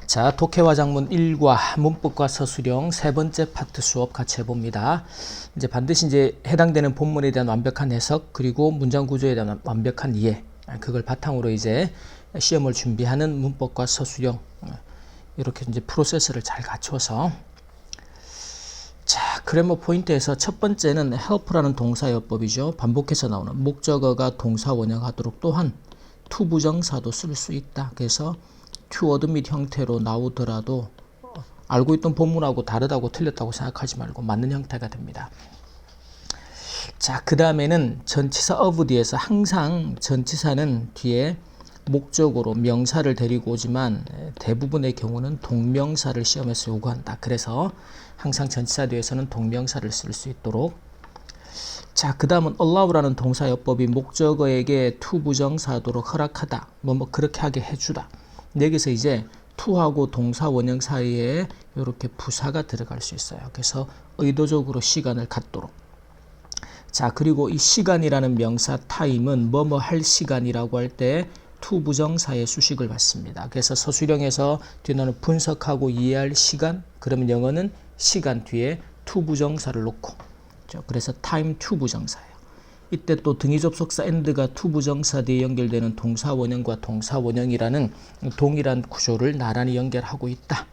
자, 독해화작문 1과 문법과 서술형 세 번째 파트 수업 같이 해봅니다. 이제 반드시 해당되는 본문에 대한 완벽한 해석, 그리고 문장 구조에 대한 완벽한 이해, 그걸 바탕으로 이제 시험을 준비하는 문법과 서술형, 이렇게 이제 프로세스를 잘 갖춰서. 자, 그래머 포인트에서 첫 번째는 help라는 동사여법이죠. 반복해서 나오는 목적어가 동사 원형하도록, 또한 to 부정사도 쓸 수 있다. 그래서 to admit 형태로 나오더라도 알고 있던 본문하고 다르다고 틀렸다고 생각하지 말고 맞는 형태가 됩니다. 자, 그 다음에는 전치사 of 뒤에서 항상 전치사는 뒤에 목적으로 명사를 데리고 오지만 대부분의 경우는 동명사를 시험에서 요구한다. 그래서 항상 전치사 뒤에서는 동명사를 쓸 수 있도록. 자, 그 다음은 allow라는 동사여법이 목적어에게 to 부정사하도록 허락하다, 그렇게 하게 해주다. 여기서 이제 to하고 동사 원형 사이에 이렇게 부사가 들어갈 수 있어요. 그래서 의도적으로 시간을 갖도록. 자, 그리고 이 시간이라는 명사 time은 뭐뭐 할 시간이라고 할 때 to 부정사의 수식을 받습니다. 그래서 서술형에서 뒤에는 분석하고 이해할 시간, 그러면 영어는 시간 뒤에 to 부정사를 놓고, 그래서 time to 부정사예요. 이때 또 등위 접속사 and가 to 부정사 뒤에 연결되는 동사 원형과 동사 원형이라는 동일한 구조를 나란히 연결하고 있다.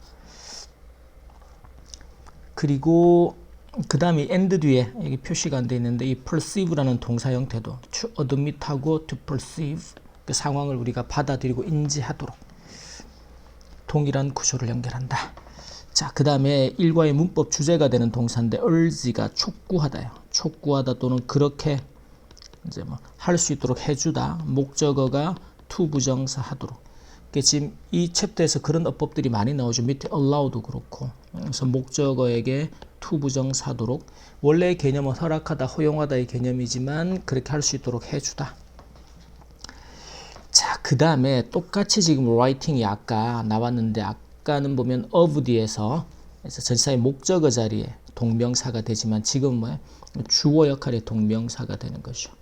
그리고 그 다음에 and 뒤에 여기 표시가 안 돼 있는데 이 perceive라는 동사 형태도 to admit하고 to perceive, 그 상황을 우리가 받아들이고 인지하도록 동일한 구조를 연결한다. 자, 그 다음에 일과의 문법 주제가 되는 동사인데 urge가 촉구하다요. 촉구하다 또는 그렇게 이제 할 수 있도록 해주다. 목적어가 to 부정사 하도록. 지금 이 챕터에서 그런 어법들이 많이 나오죠. 밑에 allow도 그렇고. 그래서 목적어에게 to 부정사 하도록. 원래의 개념은 허락하다, 허용하다의 개념이지만 그렇게 할 수 있도록 해주다. 자, 그 다음에 똑같이 지금 writing이 아까 나왔는데, 아까는 보면 of 뒤에서 전치사의 목적어 자리에 동명사가 되지만 지금은 뭐예요? 주어 역할의 동명사가 되는 거죠.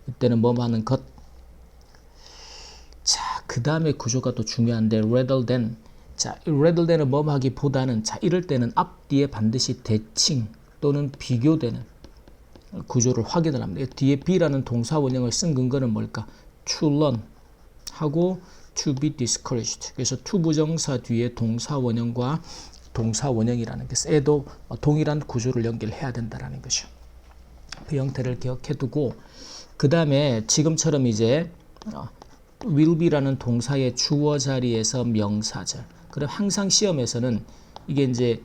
이때는 뭐 하는 것. 자, 그 다음에 구조가 또 중요한데 rather than. 자, rather than은 뭐 하기보다는, 자, 이럴 때는 앞뒤에 반드시 대칭 또는 비교되는 구조를 확인을 합니다. 뒤에 be라는 동사 원형을 쓴 근거는 뭘까? to learn 하고 to be discouraged. 그래서 to 부정사 뒤에 동사 원형과 동사 원형이라는 것에도 동일한 구조를 연결해야 된다는 거죠. 그 형태를 기억해 두고, 그 다음에 지금처럼 이제 will be라는 동사의 주어 자리에서 명사절. 그럼 항상 시험에서는 이게 이제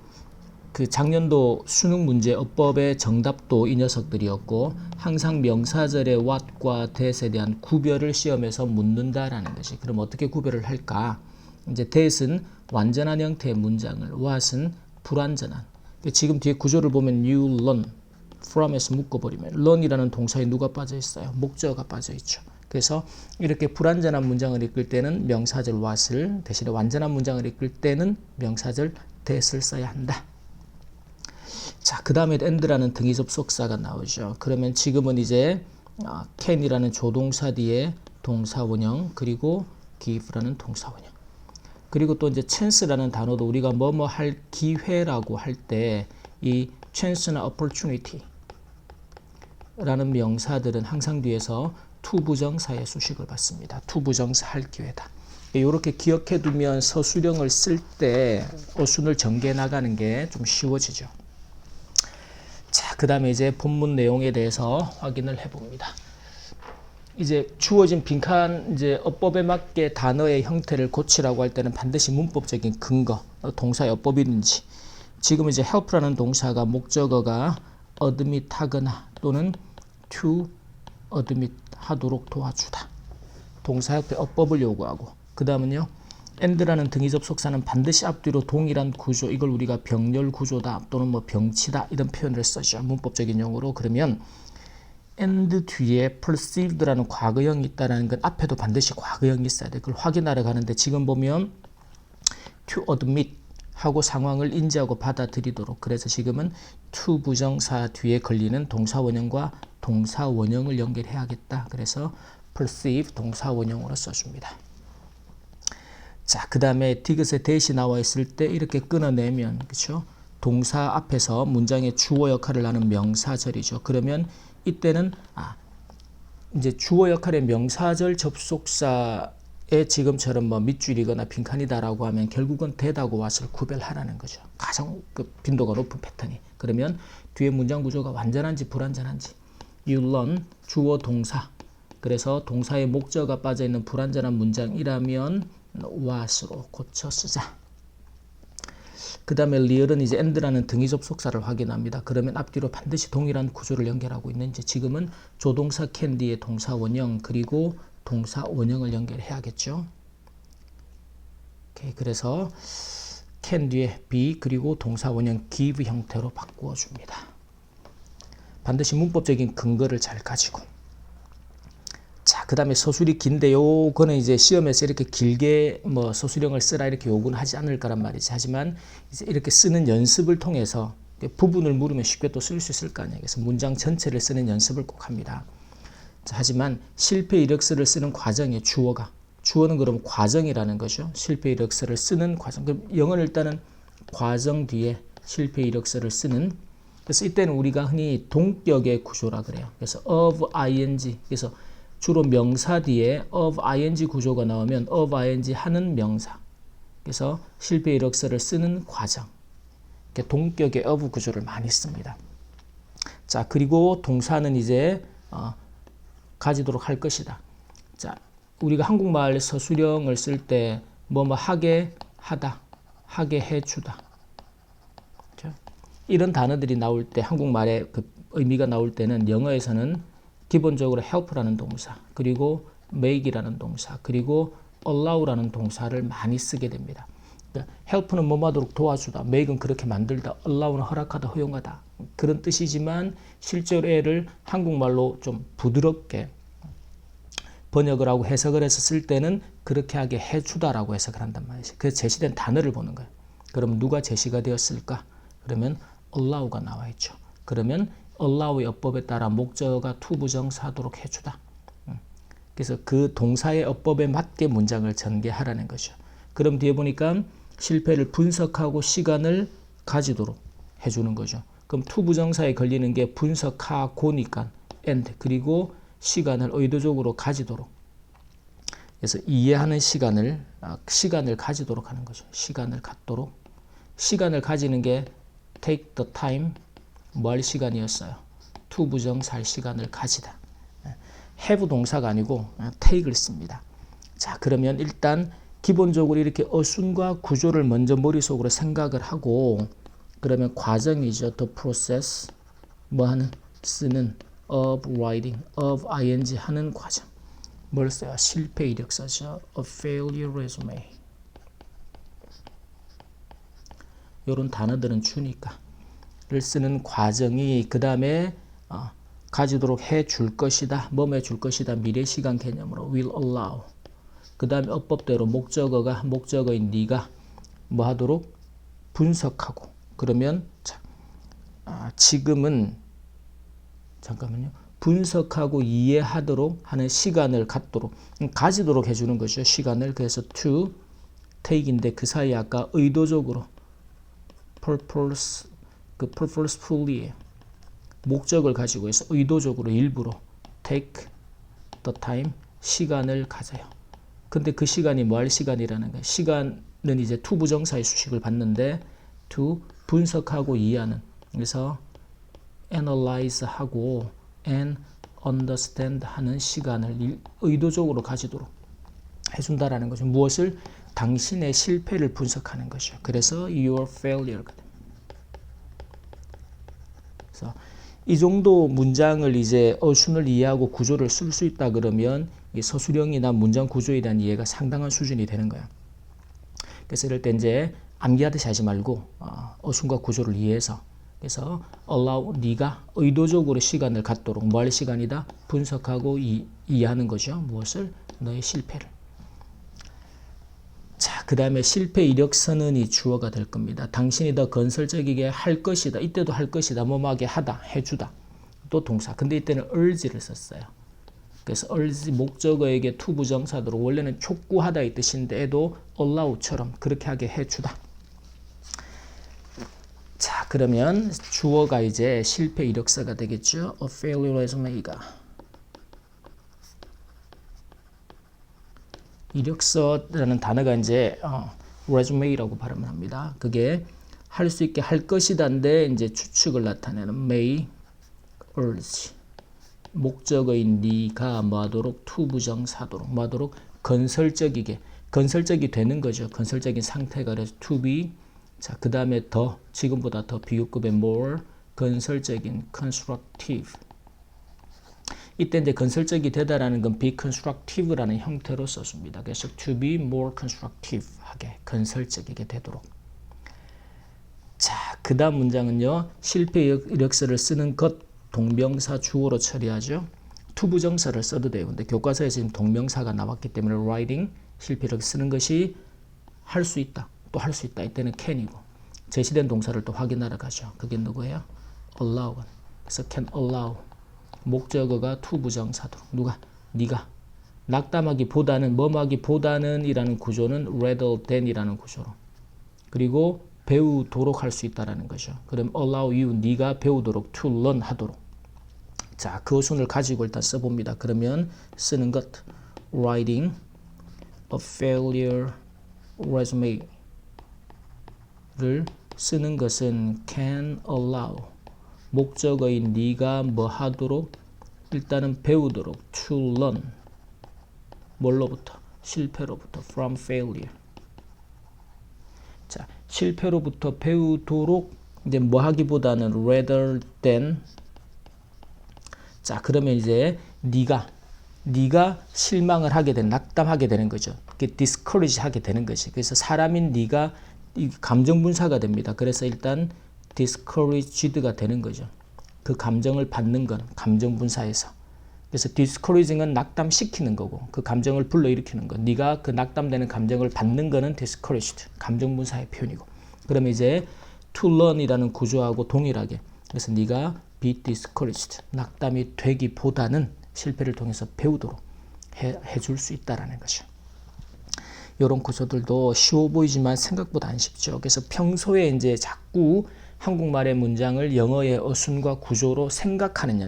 그 작년도 수능 문제 어법의 정답도 이 녀석들이었고, 항상 명사절의 what과 that에 대한 구별을 시험에서 묻는다라는 것이. 그럼 어떻게 구별을 할까? 이제 that은 완전한 형태의 문장을, what은 불완전한. 지금 뒤에 구조를 보면 you learn from에서 묶어버리면 learn이라는 동사에 누가 빠져 있어요? 목적어가 빠져 있죠. 그래서 이렇게 불완전한 문장을 이끌 때는 명사절 what을, 대신에 완전한 문장을 이끌 때는 명사절 that을 써야 한다. 자, 그 다음에 and라는 등위 접속사가 나오죠. 그러면 지금은 이제 can이라는 조동사 뒤에 동사 원형, 그리고 give라는 동사 원형. 그리고 또 이제 chance라는 단어도 우리가 뭐뭐 할 기회라고 할 때 이 chance나 opportunity 라는 명사들은 항상 뒤에서 to 부정사의 수식을 받습니다. to 부정사 할 기회다. 이렇게 기억해 두면 서술형을 쓸 때 어순을 전개해 나가는 게 좀 쉬워지죠. 자, 그 다음에 이제 본문 내용에 대해서 확인을 해 봅니다. 이제 주어진 빈칸, 이제 어법에 맞게 단어의 형태를 고치라고 할 때는 반드시 문법적인 근거, 동사의 어법이든지. 지금 이제 help라는 동사가 목적어가 admit 하거나 또는 to admit 하도록 도와주다. 동사 옆에 어법을 요구하고, 그 다음은요 and라는 등위 접속사는 반드시 앞뒤로 동일한 구조, 이걸 우리가 병렬 구조다 또는 병치다 이런 표현을 쓰죠. 문법적인 용어로. 그러면 and 뒤에 perceived라는 과거형이 있다는 건 앞에도 반드시 과거형이 있어야 돼. 그걸 확인하러 가는데 지금 보면 to admit 하고 상황을 인지하고 받아들이도록. 그래서 지금은 to 부정사 뒤에 걸리는 동사 원형과 동사 원형을 연결해야겠다. 그래서 perceive 동사 원형으로 써줍니다. 자, 그 다음에 디귿에 대시 나와 있을 때 이렇게 끊어내면, 그렇죠? 동사 앞에서 문장의 주어 역할을 하는 명사절이죠. 그러면 이때는 이제 주어 역할의 명사절 접속사에 지금처럼 뭐 밑줄이거나 빈칸이다라고 하면 결국은 대다고 what을 구별하라는 거죠. 가장 그 빈도가 높은 패턴이. 그러면 뒤에 문장 구조가 완전한지 불완전한지. You learn 주어 동사. 그래서 동사의 목적어가 빠져있는 불완전한 문장이라면 what으로 고쳐 쓰자. 그 다음에 리얼은 이제 and라는 등위 접속사를 확인합니다. 그러면 앞뒤로 반드시 동일한 구조를 연결하고 있는지. 지금은 조동사 can 뒤에 동사 원형 그리고 동사 원형을 연결해야겠죠. 오케이, 그래서 can 뒤에 be 그리고 동사 원형 give 형태로 바꾸어 줍니다. 반드시 문법적인 근거를 잘 가지고. 자, 그 다음에 서술이 긴데 요거는 이제 시험에서 이렇게 길게 뭐 서술형을 쓰라 이렇게 요구는 하지 않을 거란 말이지. 하지만 이제 이렇게 쓰는 연습을 통해서 부분을 물으면 쉽게 또 쓸 수 있을 거 아니에요. 그래서 문장 전체를 쓰는 연습을 꼭 합니다. 자, 하지만 실패 이력서를 쓰는 과정의 주어는 그럼 과정이라는 거죠. 실패 이력서를 쓰는 과정. 그럼 영어는 일단은 과정 뒤에 실패 이력서를 쓰는. 그래서 이때는 우리가 흔히 동격의 구조라 그래요. 그래서 of ing. 그래서 주로 명사 뒤에 of ing 구조가 나오면 of ing 하는 명사. 그래서 실패 이력서를 쓰는 과정. 이렇게 동격의 of 구조를 많이 씁니다. 자, 그리고 동사는 이제 가지도록 할 것이다. 자, 우리가 한국말 서술형을 쓸 때 뭐뭐 하게 하다, 하게 해주다. 그렇죠? 이런 단어들이 나올 때 한국말의 그 의미가 나올 때는 영어에서는 기본적으로 help라는 동사, 그리고 make이라는 동사, 그리고 allow라는 동사를 많이 쓰게 됩니다. 그러니까 help는 뭐하도록 도와주다, make은 그렇게 만들다, allow는 허락하다, 허용하다 그런 뜻이지만 실제로 애를 한국말로 좀 부드럽게 번역을 하고 해석을 해서 쓸 때는 그렇게 하게 해주다라고 해석을 한단 말이죠. 그래서 제시된 단어를 보는 거예요. 그럼 누가 제시가 되었을까? 그러면 allow가 나와 있죠. 그러면 allow의 어법에 따라 목적어가 to 부정사하도록 해주다. 그래서 그 동사의 어법에 맞게 문장을 전개하라는 거죠. 그럼 뒤에 보니까 실패를 분석하고 시간을 가지도록 해주는 거죠. 그럼 to 부정사에 걸리는 게 분석하고니까 and 그리고 시간을 의도적으로 가지도록. 그래서 이해하는 시간을 가지도록 하는 거죠. 시간을 갖도록. 시간을 가지는 게 take the time 뭐 할 시간이었어요? to 부정사 할 시간을 가지다. have 동사가 아니고 take를 씁니다. 자, 그러면 일단 기본적으로 이렇게 어순과 구조를 먼저 머릿속으로 생각을 하고 그러면 과정이죠. the process 뭐 하는 쓰는 of writing of ing 하는 과정. 뭘 써요? 실패 이력서죠. a failure resume. 이런 단어들은 주니까 를 쓰는 과정이 그 다음에 가지도록 해줄 것이다. 뭐뭐 해줄 것이다. 미래 시간 개념으로 will allow. 그 다음에 어법대로 목적어인 네가 뭐 하도록 분석하고 그러면 자, 지금은 잠깐만요. 분석하고 이해하도록 하는 시간을 갖도록 가지도록 해주는 거죠. 시간을. 그래서 to take인데 그 사이에 아까 의도적으로 purposefully 목적을 가지고 해서 의도적으로 일부러 take the time 시간을 가져요. 근데 그 시간이 뭐 할 시간이라는 거예요. 시간은 이제 to 부정사의 수식을 받는데 to 분석하고 이해하는. 그래서 analyze 하고 and understand 하는 시간을 의도적으로 가지도록 해준다라는 거죠. 무엇을? 당신의 실패를 분석하는 거죠. 그래서 your failure거든요. 그래서 이 정도 문장을 이제 어순을 이해하고 구조를 쓸 수 있다 그러면 이 서술형이나 문장 구조에 대한 이해가 상당한 수준이 되는 거야. 그래서 이럴 때 이제 암기하듯이 하지 말고 어순과 구조를 이해해서 그래서 allow 네가 의도적으로 시간을 갖도록 뭐 할 시간이다? 분석하고 이해하는 거죠. 무엇을? 너의 실패를. 자, 그 다음에 실패 이력서는 이 주어가 될 겁니다. 당신이 더 건설적이게 할 것이다. 이때도 할 것이다. 뭐뭐하게 하다. 해주다. 또 동사. 근데 이때는 urge를 썼어요. 그래서 urge 목적어에게 to 부정사도록 원래는 촉구하다 이 뜻인데도 allow처럼 그렇게 하게 해주다. 자, 그러면 주어가 이제 실패 이력서가 되겠죠. A failure resume가 이력서라는 단어가 이제 resume라고 발음을 합니다. 그게 할 수 있게 할 것이다인데 이제 추측을 나타내는 may urge 목적어인 네가 뭐하도록 to 부정사도록 뭐하도록 건설적이게 건설적이 되는 거죠. 건설적인 상태가 그래서 to be 자, 그 다음에 더 지금보다 더 비교급의 more 건설적인 constructive 이때 이제 건설적이 되다라는 건 be constructive라는 형태로 썼습니다. 그래서 to be more constructive 하게 건설적이게 되도록 자, 그 다음 문장은요. 실패 이력서를 쓰는 것 동명사 주어로 처리하죠. to 부정사를 써도 돼요. 근데 교과서에 지금 동명사가 나왔기 때문에 writing 실패 이력서 쓰는 것이 할 수 있다. 또 할 수 있다. 이때는 can이고 제시된 동사를 또 확인하러 가죠. 그게 누구예요? allow. 그래서 can allow 목적어가 to 부정사도 누가? 네가 낙담하기보다는 뭐하기보다는 이라는 구조는 rather than 이라는 구조로 그리고 배우도록 할 수 있다라는 거죠. 그럼 allow you 네가 배우도록 to learn 하도록 자, 그 어순을 가지고 일단 써봅니다. 그러면 쓰는 것 writing a failure resume를 쓰는 것은 can allow 목적어인 네가 뭐 하도록 일단은 배우도록 to learn 뭘로부터? 실패로부터 from failure 자, 실패로부터 배우도록 이제 뭐 하기보다는 rather than 자, 그러면 이제 네가 실망을 하게 된 낙담하게 되는 거죠. discourage 하게 되는 것이. 그래서 사람인 네가 감정 분사가 됩니다. 그래서 일단 discouraged가 되는 거죠. 그 감정을 받는 건 감정 분사에서. 그래서 discouraging은 낙담시키는 거고 그 감정을 불러일으키는 거. 네가 그 낙담되는 감정을 받는 거는 discouraged 감정 분사의 표현이고. 그러면 이제 to learn이라는 구조하고 동일하게 그래서 네가 be discouraged 낙담이 되기보다는 실패를 통해서 배우도록 해줄 수 있다라는 거죠. 이런 구조들도 쉬워 보이지만 생각보다 안 쉽죠. 그래서 평소에 이제 자꾸 한국말의 문장을 영어의 어순과 구조로 생각하는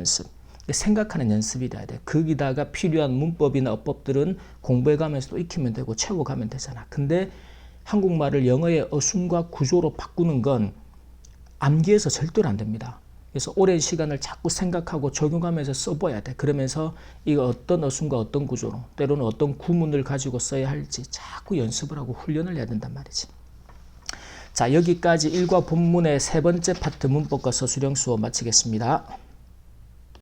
연습이 돼야 돼. 거기다가 필요한 문법이나 어법들은 공부해가면서 또 익히면 되고 채워가면 되잖아. 근데 한국말을 영어의 어순과 구조로 바꾸는 건 암기해서 절대로 안 됩니다. 그래서 오랜 시간을 자꾸 생각하고 적용하면서 써봐야 돼. 그러면서 이거 어떤 어순과 어떤 구조로 때로는 어떤 구문을 가지고 써야 할지 자꾸 연습을 하고 훈련을 해야 된단 말이지. 자, 여기까지 1과 본문의 세 번째 파트 문법과 서술형 수업 마치겠습니다.